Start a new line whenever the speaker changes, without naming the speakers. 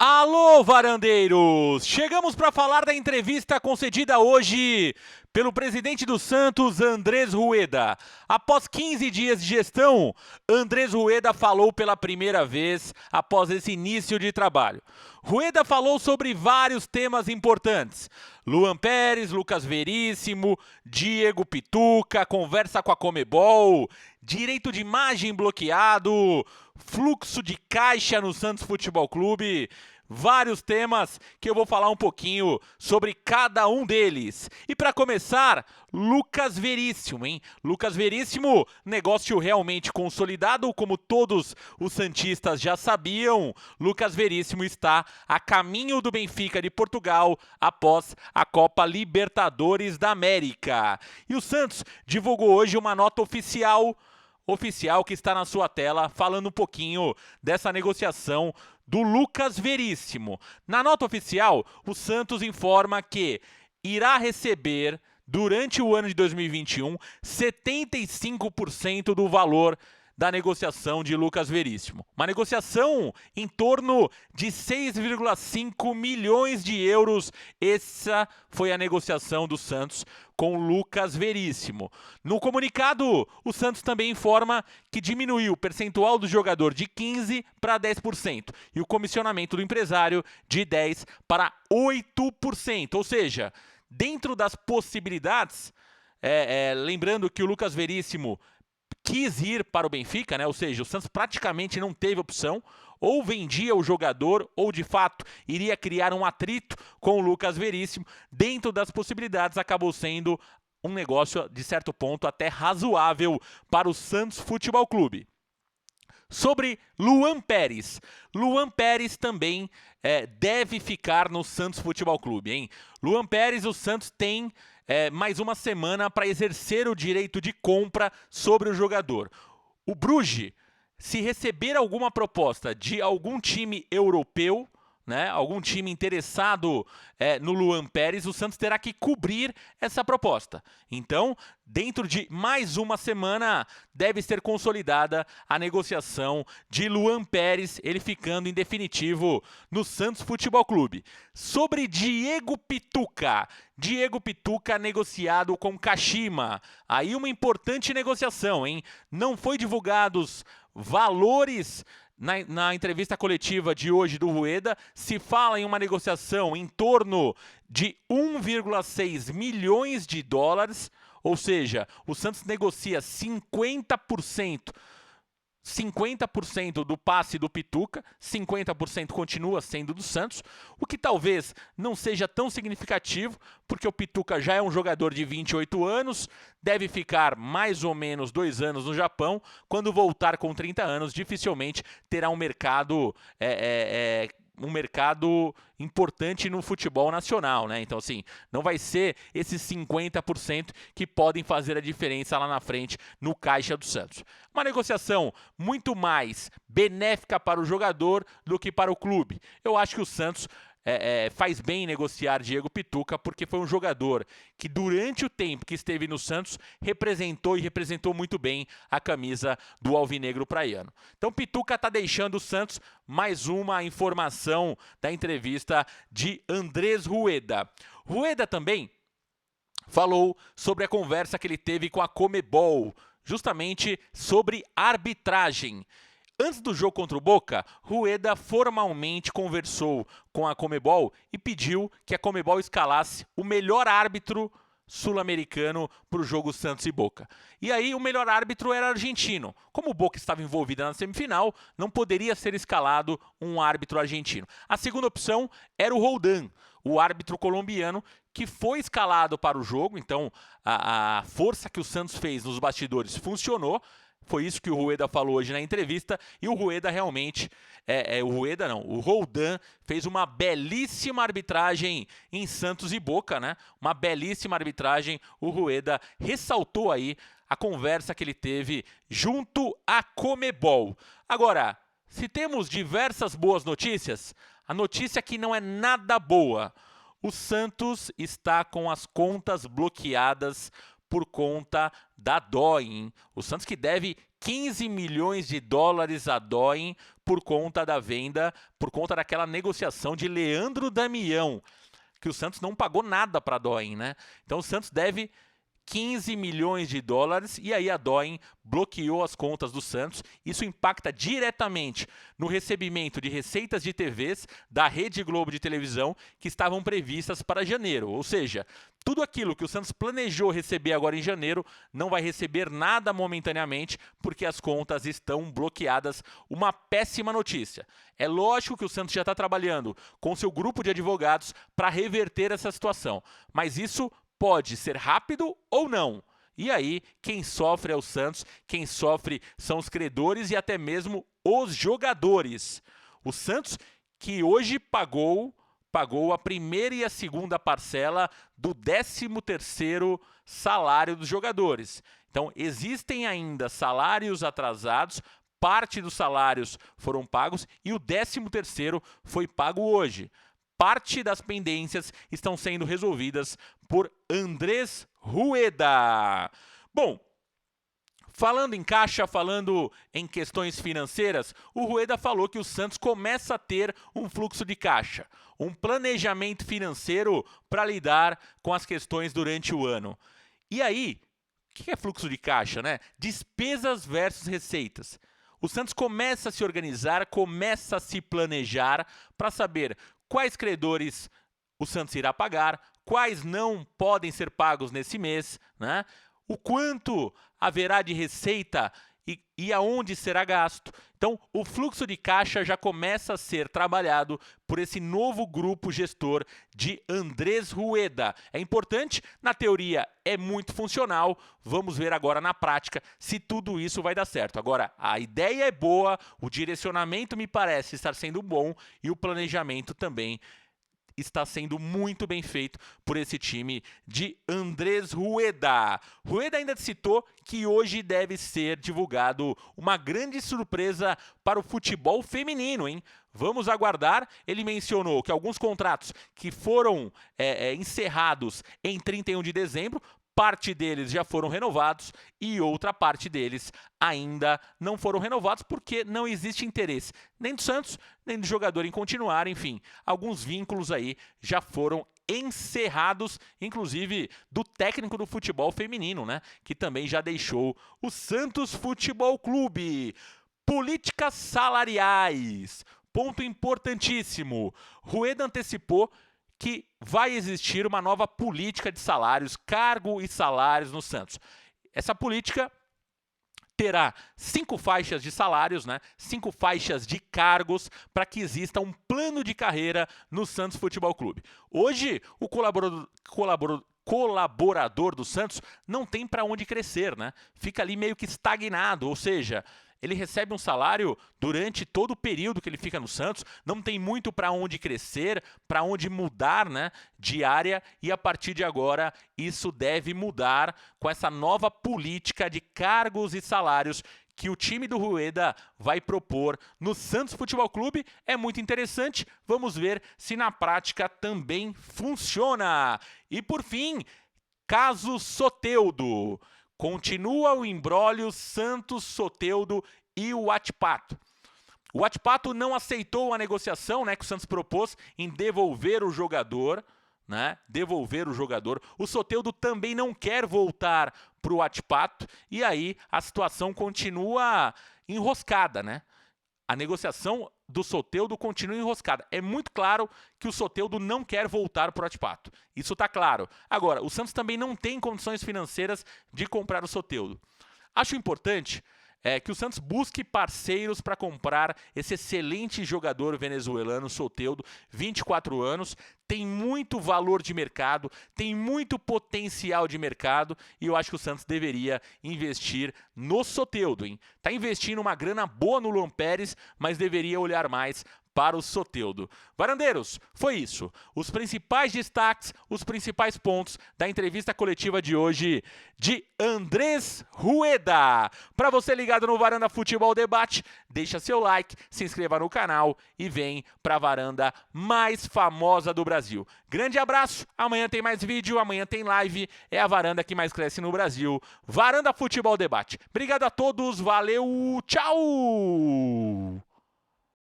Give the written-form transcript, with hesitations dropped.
Alô, varandeiros! Chegamos para falar da entrevista concedida hoje pelo presidente do Santos, Andrés Rueda. Após 15 dias de gestão, Andrés Rueda falou pela primeira vez após esse início de trabalho. Rueda falou sobre vários temas importantes. Luan Pérez, Lucas Veríssimo, Diego Pituca, conversa com a Comebol, direito de imagem bloqueado, fluxo de caixa no Santos Futebol Clube, vários temas que eu vou falar um pouquinho sobre cada um deles. E para começar, Lucas Veríssimo, hein? Lucas Veríssimo, negócio realmente consolidado, como todos os santistas já sabiam. Lucas Veríssimo está a caminho do Benfica de Portugal após a Copa Libertadores da América. E o Santos divulgou hoje uma nota oficial que está na sua tela, falando um pouquinho dessa negociação do Lucas Veríssimo. Na nota oficial, o Santos informa que irá receber, durante o ano de 2021, 75% do valor da negociação de Lucas Veríssimo. Uma negociação em torno de 6,5 milhões de euros. Essa foi a negociação do Santos com Lucas Veríssimo. No comunicado, o Santos também informa que diminuiu o percentual do jogador de 15% para 10% e o comissionamento do empresário de 10% para 8%. Ou seja, dentro das possibilidades, lembrando que o Lucas Veríssimo quis ir para o Benfica, né? Ou seja, o Santos praticamente não teve opção, ou vendia o jogador, ou de fato iria criar um atrito com o Lucas Veríssimo. Dentro das possibilidades, acabou sendo um negócio, de certo ponto, até razoável para o Santos Futebol Clube. Sobre Luan Pérez. Luan Pérez também deve ficar no Santos Futebol Clube, hein? Luan Pérez, o Santos tem mais uma semana para exercer o direito de compra sobre o jogador. O Bruges, se receber alguma proposta de algum time europeu, né, algum time interessado no Luan Pérez, o Santos terá que cobrir essa proposta. Então, dentro de mais uma semana, deve ser consolidada a negociação de Luan Pérez, ele ficando em definitivo no Santos Futebol Clube. Sobre Diego Pituca. Diego Pituca negociado com Kashima. Aí uma importante negociação, hein? Não foi divulgados valores. Na entrevista coletiva de hoje do Rueda, se fala em uma negociação em torno de 1,6 milhões de dólares, ou seja, o Santos negocia 50% do passe do Pituca, 50% continua sendo do Santos, o que talvez não seja tão significativo, porque o Pituca já é um jogador de 28 anos, deve ficar mais ou menos 2 anos no Japão. Quando voltar com 30 anos, dificilmente terá um mercado importante no futebol nacional, né? Então, assim, não vai ser esses 50% que podem fazer a diferença lá na frente no caixa do Santos. Uma negociação muito mais benéfica para o jogador do que para o clube. Eu acho que o Santos faz bem em negociar Diego Pituca, porque foi um jogador que durante o tempo que esteve no Santos representou muito bem a camisa do alvinegro praiano. Então Pituca está deixando o Santos. Mais uma informação da entrevista de Andrés Rueda. Rueda também falou sobre a conversa que ele teve com a Comebol, justamente sobre arbitragem. Antes do jogo contra o Boca, Rueda formalmente conversou com a Comebol e pediu que a Comebol escalasse o melhor árbitro sul-americano para o jogo Santos e Boca. E aí o melhor árbitro era argentino. Como o Boca estava envolvida na semifinal, não poderia ser escalado um árbitro argentino. A segunda opção era o Roldan, o árbitro colombiano, que foi escalado para o jogo. Então a força que o Santos fez nos bastidores funcionou. Foi isso que o Rueda falou hoje na entrevista, e o Rueda realmente, o Roldan fez uma belíssima arbitragem em Santos e Boca, né? Uma belíssima arbitragem. O Rueda ressaltou aí a conversa que ele teve junto à Comebol. Agora, se temos diversas boas notícias, a notícia que não é nada boa: o Santos está com as contas bloqueadas por conta da Doin. O Santos que deve 15 milhões de dólares a Doin por conta da venda, por conta daquela negociação de Leandro Damião, que o Santos não pagou nada para a Doin, né? Então o Santos deve 15 milhões de dólares e aí a Doin bloqueou as contas do Santos. Isso impacta diretamente no recebimento de receitas de TVs da Rede Globo de televisão que estavam previstas para janeiro. Ou seja, tudo aquilo que o Santos planejou receber agora em janeiro não vai receber nada momentaneamente porque as contas estão bloqueadas. Uma péssima notícia. É lógico que o Santos já está trabalhando com seu grupo de advogados para reverter essa situação, mas isso pode ser rápido ou não. E aí, quem sofre é o Santos, quem sofre são os credores e até mesmo os jogadores. O Santos que hoje pagou a primeira e a segunda parcela do 13º salário dos jogadores. Então, existem ainda salários atrasados, parte dos salários foram pagos e o 13º foi pago hoje. Parte das pendências estão sendo resolvidas por Andrés Rueda. Bom, falando em caixa, falando em questões financeiras, o Rueda falou que o Santos começa a ter um fluxo de caixa, um planejamento financeiro para lidar com as questões durante o ano. E aí, o que é fluxo de caixa, né? Despesas versus receitas. O Santos começa a se organizar, começa a se planejar para saber quais credores o Santos irá pagar, quais não podem ser pagos nesse mês, né? O quanto haverá de receita e aonde será gasto. Então, o fluxo de caixa já começa a ser trabalhado por esse novo grupo gestor de Andrés Rueda. É importante, na teoria é muito funcional, vamos ver agora na prática se tudo isso vai dar certo. Agora, a ideia é boa, o direcionamento me parece estar sendo bom e o planejamento também está sendo muito bem feito por esse time de Andrés Rueda. Rueda ainda citou que hoje deve ser divulgado uma grande surpresa para o futebol feminino, hein? Vamos aguardar. Ele mencionou que alguns contratos que foram encerrados em 31 de dezembro, parte deles já foram renovados e outra parte deles ainda não foram renovados porque não existe interesse nem do Santos, nem do jogador em continuar. Enfim, alguns vínculos aí já foram encerrados, inclusive do técnico do futebol feminino, né? Que também já deixou o Santos Futebol Clube. Políticas salariais. Ponto importantíssimo. Rueda antecipou que vai existir uma nova política de salários, cargo e salários no Santos. Essa política terá 5 faixas de salários, né? 5 faixas de cargos para que exista um plano de carreira no Santos Futebol Clube. Hoje, o colaborador do Santos não tem para onde crescer, né? Fica ali meio que estagnado, ou seja, ele recebe um salário durante todo o período que ele fica no Santos, não tem muito para onde crescer, para onde mudar, né, de área, e a partir de agora isso deve mudar com essa nova política de cargos e salários que o time do Rueda vai propor no Santos Futebol Clube. É muito interessante, vamos ver se na prática também funciona. E por fim, caso Soteldo. Continua o imbróglio Santos, Soteldo e o Wachipato. O Wachipato não aceitou a negociação, né, que o Santos propôs em devolver o jogador, né? Devolver o jogador. O Soteldo também não quer voltar para o Wachipato e aí a situação continua enroscada, né? A negociação do Soteldo continua enroscada. É muito claro que o Soteldo não quer voltar para o Wachipato. Isso está claro. Agora, o Santos também não tem condições financeiras de comprar o Soteldo. Acho importante que o Santos busque parceiros para comprar esse excelente jogador venezuelano, Soteldo, 24 anos, tem muito valor de mercado, tem muito potencial de mercado e eu acho que o Santos deveria investir no Soteldo, hein? Tá investindo uma grana boa no Luan Pérez, mas deveria olhar mais para o Soteldo. Varandeiros, foi isso. Os principais destaques, os principais pontos da entrevista coletiva de hoje de Andrés Rueda. Para você ligado no Varanda Futebol Debate, deixa seu like, se inscreva no canal e vem para a varanda mais famosa do Brasil. Grande abraço, amanhã tem mais vídeo, amanhã tem live, é a varanda que mais cresce no Brasil. Varanda Futebol Debate. Obrigado a todos, valeu, tchau!